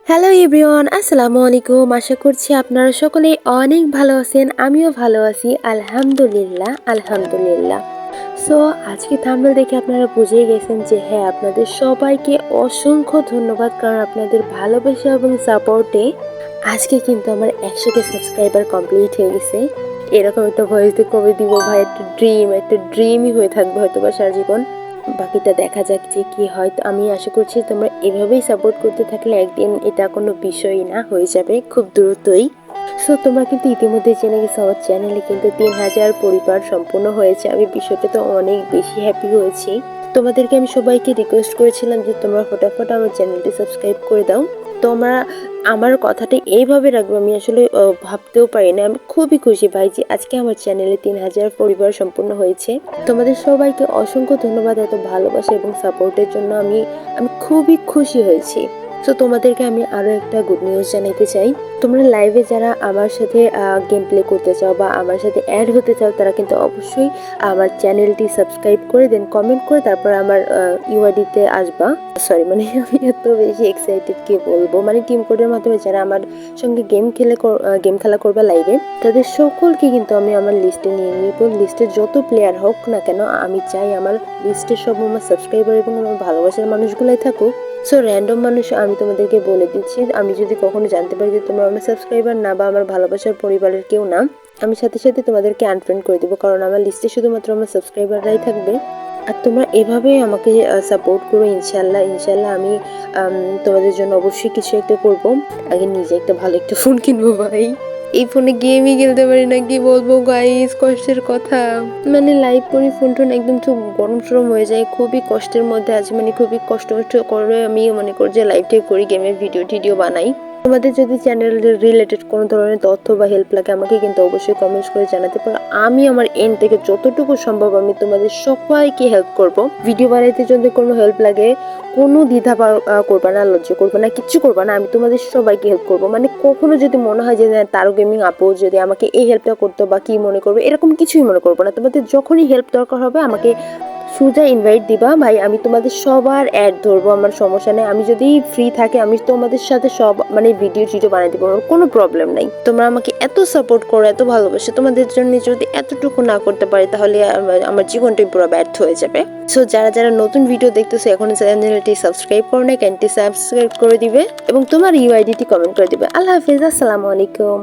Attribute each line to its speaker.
Speaker 1: Hello everyone, আসসালামু আলাইকুম। আশা করছি আপনারা সকলেই অনেক ভালো আছেন। আমিও ভালো আছি, আলহামদুলিল্লাহ আলহামদুলিল্লাহ। সো আজকে থাম্বনেল দেখে আপনারা বুঝেই গেছেন যে হ্যাঁ, আপনাদের সবাইকে অসংখ্য ধন্যবাদ, কারণ আপনাদের ভালোবাসা এবং সাপোর্টে আজকে কিন্তু আমার 100K সাবস্ক্রাইবার কমপ্লিট হয়ে গেছে। এরকম একটা ভয়েস কবে দিব ভাই, একটা ড্রিমই হয়ে থাকবে হয়তো বা সারা জীবন। বাকিটা দেখা যাক যে কি হয়। তো আমি আশা করছি তোমরা এভাবেই সাপোর্ট করতে থাকলে একদিন এটা কোনো বিষয়ই না হয়ে যাবে খুব দ্রুতই। সো তোমরা কিন্তু ইতিমধ্যে জেনে গেছো আমার চ্যানেলে কিন্তু 3000 পরিবার সম্পূর্ণ হয়েছে। আমি বিষয়টাতে অনেক বেশি হ্যাপি হয়েছি। তোমাদেরকে আমি সবাইকে রিকোয়েস্ট করেছিলাম যে তোমরা ফটাফট আমার চ্যানেলটি সাবস্ক্রাইব করে দাও। তোমরা আমার কথাটা এইভাবে রাখবে আমি আসলে ভাবতেও পারি না। আমি খুবই খুশি ভাই যে আজকে আমার চ্যানেলে 3000 পরিবার সম্পূর্ণ হয়েছে। তোমাদের সবাইকে অসংখ্য ধন্যবাদ এত ভালোবাসা এবং সাপোর্টের জন্য। আমি খুবই খুশি হয়েছি। তো তোমাদেরকে আমি আরও একটা গুড নিউজ জানাইতে চাই। তোমরা লাইভে যারা আমার সাথে গেম প্লে করতে চাও বা আমার সাথে অ্যাড হতে চাও, তারা কিন্তু অবশ্যই আমার চ্যানেলটি সাবস্ক্রাইব করে দেন, কমেন্ট করে তারপর আমার ইউআইডিতে আসবা। আমি এত বেশি এক্সাইটেড কি বলবো। টিম কোডের মাধ্যমে যারা আমার সঙ্গে গেম খেলা করবে লাইভে, তাদের সকলকে কিন্তু আমি আমার লিস্টে নিয়ে নিব। লিস্টে যত প্লেয়ার হোক না কেন, আমি চাই আমার লিস্টে সব আমার সাবস্ক্রাইবার এবং আমার ভালোবাসার মানুষগুলাই থাকুক। সো র্যান্ডম মানুষ আমি তোমাদেরকে বলে দিচ্ছি, আমি যদি কখনো জানতে পারি যে তোমরা আমার সাবস্ক্রাইবার না বা আমার ভালোবাসার পরিবারের কেউ না, আমি সাথে সাথে তোমাদেরকে আনফ্রেন্ড করে দেবো, কারণ আমার লিস্টে শুধুমাত্র আমার সাবস্ক্রাইবাররাই থাকবে। আর তোমরা এভাবেই আমাকে সাপোর্ট করো। ইনশাল্লাহ আমি তোমাদের জন্য অবশ্যই কিছু একটা করবো। আগে নিজে একটা ভালো একটা ফোন কিনবো ভাই। এই ফোনে গেমই খেলতে পারি না, কি বলবো গাইস, কষ্টের কথা। লাইভ করি, ফোন টোন একদম খুব গরম সরম হয়ে যায়, খুবই কষ্টের মধ্যে আছে। খুবই কষ্ট করে আমি মনে করি যে লাইভটাই করি, গেমের ভিডিও বানাই। তোমাদের যদি চ্যানেল রিলেটেড কোনো ধরনের তথ্য বা হেল্প লাগে আমাকে কিন্তু অবশ্যই কমেন্টস করে জানাতে পারো। আমি আমার এন্ড থেকে যতটুকু সম্ভব আমি তোমাদের সবাইকে হেল্প করব। ভিডিও বানাইতে যদি কোনো হেল্প লাগে, কোনো দ্বিধা করবা না, লজ্জা করবা না, কিচ্ছু করবা না, আমি তোমাদের সবাইকে হেল্প করবো। কখনো যদি মনে হয় যে তারো গেমিং আপু যদি আমাকে এই হেল্পটা করতো বা কি মনে করবে, এরকম কিছুই মনে করবো না। তোমাদের যখনই হেল্প দরকার হবে আমাকে সোজা ইনভাইট দিবা ভাই, আমি তোমাদের সবার অ্যাড ধরবো, আমার সমস্যা নেই। আমি যদি ফ্রি থাকি আমি তোমাদের সাথে সব ভিডিও বানিয়ে দিব, আমার কোনো প্রবলেম নাই। তোমরা আমাকে এত সাপোর্ট করো, এত ভালোবাসো, তোমাদের জন্য যদি এতটুকু না করতে পারি তাহলে আমার জীবনটাই পুরো ব্যর্থ হয়ে যাবে। সো যারা নতুন ভিডিও দেখতেছো এখন চ্যানেলটি সাবস্ক্রাইব করো না, ক্যানটি সাবস্ক্রাইব করে দিবে এবং তোমার ইউআইডিটি কমেন্ট করে দিবে। আল্লাহ হাফিজ, আসসালামু আলাইকুম।